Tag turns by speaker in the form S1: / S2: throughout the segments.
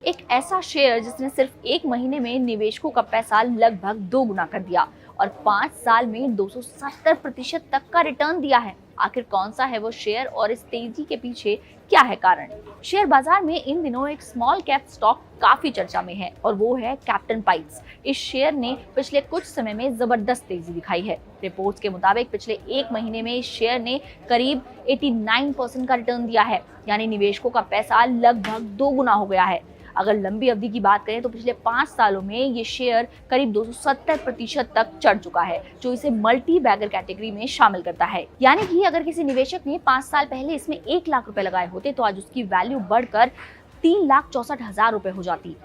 S1: एक ऐसा शेयर जिसने सिर्फ एक महीने में निवेशकों का पैसा लगभग 2 गुना कर दिया और 5 साल में 270% तक का रिटर्न दिया है। आखिर कौन सा है वो शेयर और इस तेजी के पीछे क्या है कारण? शेयर बाजार में इन दिनों एक स्मॉल कैप स्टॉक काफी चर्चा में है और वो है कैप्टन पाइप्स। इस शेयर ने पिछले कुछ समय में जबरदस्त तेजी दिखाई है। रिपोर्ट्स के मुताबिक पिछले एक महीने में इस शेयर ने करीब 89% का रिटर्न दिया है, यानी निवेशकों का पैसा लगभग 2 गुना हो गया है। अगर लंबी अवधि की बात करें तो पिछले 5 सालों में ये शेयर करीब 270% तक चढ़ चुका है, जो इसे मल्टी बैगर कैटेगरी में शामिल करता है। यानी कि अगर किसी निवेशक ने 5 साल पहले इसमें 1 लाख रुपए लगाए होते तो आज उसकी वैल्यू बढ़कर 3,64,000 रुपए हो जाती।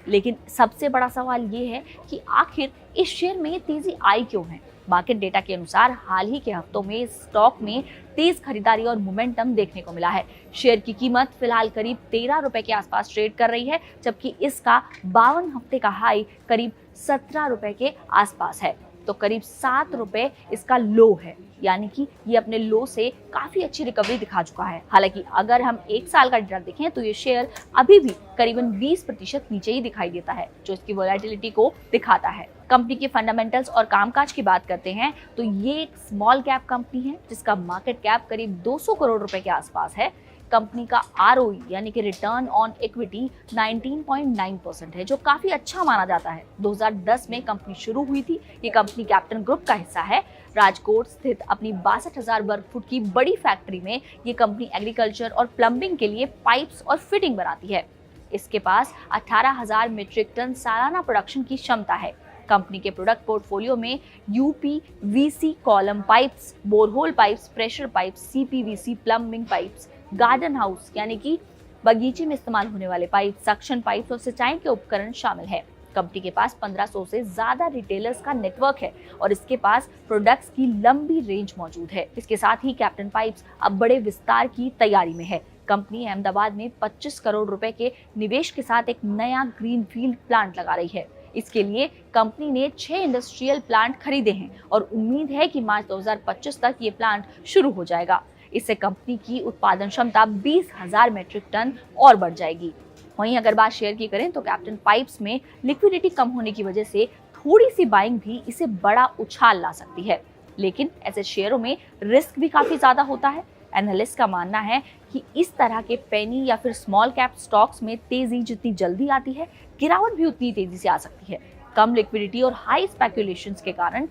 S1: लेकिन सबसे बड़ा सवाल ये है कि आखिर इस शेयर में ये तेजी आई क्यों है? मार्केट डेटा के अनुसार हाल ही के हफ्तों में इस स्टॉक में तेज खरीदारी और मोमेंटम देखने को मिला है। शेयर की कीमत फिलहाल करीब 13 रुपए के आसपास ट्रेड कर रही है, जबकि इसका 52 हफ्ते का हाई करीब 17 रुपए के आसपास है, तो करीब 7 रुपए इसका लो है। यानी कि ये अपने लो से काफी अच्छी रिकवरी दिखा चुका है। हालांकि अगर हम 1 साल का डेटा देखें तो ये शेयर अभी भी करीबन 20% नीचे ही दिखाई देता है, जो इसकी वोलेटिलिटी को दिखाता है। कंपनी के फंडामेंटल्स और कामकाज की बात करते हैं तो ये एक स्मॉल कैप कंपनी है जिसका मार्केट कैप करीब 200 करोड़ रुपए के आसपास है। कंपनी का ROE यानी कि रिटर्न ऑन इक्विटी 19.9% है, जो काफी अच्छा माना जाता है। 2010 में कंपनी शुरू हुई थी। ये कंपनी कैप्टन ग्रुप का हिस्सा है। राजकोट स्थित अपनी 62,000 वर्ग फुट की बड़ी फैक्ट्री में ये कंपनी एग्रीकल्चर और प्लम्बिंग के लिए पाइप्स और फिटिंग बनाती है। इसके पास 18,000 मीट्रिक टन सालाना प्रोडक्शन की क्षमता है। कंपनी के प्रोडक्ट पोर्टफोलियो में UPVC column pipes, borehole pipes, pressure pipes, CPVC plumbing pipes, garden house यानी कि बगीचे में इस्तेमाल होने वाले पाइप, सक्शन पाइप्स और सिंचाई के उपकरण शामिल है। कंपनी के पास 1500 से ज्यादा रिटेलर्स का नेटवर्क है और इसके पास प्रोडक्ट्स की लंबी रेंज मौजूद है। इसके साथ ही कैप्टन पाइप्स अब बड़े विस्तार की तैयारी में है। कंपनी अहमदाबाद में 25 करोड़ रुपए के निवेश के साथ एक नया ग्रीनफील्ड प्लांट लगा रही है। इसके लिए कंपनी ने 6 इंडस्ट्रियल प्लांट खरीदे हैं और उम्मीद है कि मार्च 2025 तक ये प्लांट शुरू हो जाएगा। इससे कंपनी की उत्पादन क्षमता 20,000 मीट्रिक टन और बढ़ जाएगी। वहीं अगर बात शेयर की करें तो कैप्टन पाइप्स में लिक्विडिटी कम होने की वजह से थोड़ी सी बाइंग भी इसे बड़ा उछाल ला सकती है, लेकिन ऐसे शेयरों में रिस्क भी काफी ज्यादा होता है। एनालिस्ट का मानना है कि इस तरह के पेनी या फिर स्मॉल कैप स्टॉक्स में तेजी जितनी जल्दी आती है, गिरावट भी उतनी तेजी से आ सकती है। कम लिक्विडिटी और हाई स्पेकुलेशंस के कारण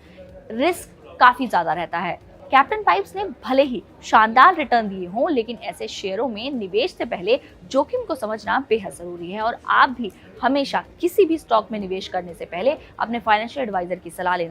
S1: रिस्क काफी ज्यादा रहता है। कैप्टन पाइप्स ने भले ही शानदार रिटर्न दिए हों, लेकिन ऐसे शेयरों में निवेश से पहले जोखिम को समझना बेहद जरूरी है और आप भी हमेशा किसी भी स्टॉक में निवेश करने से पहले अपने फाइनेंशियल एडवाइजर की सलाह लें।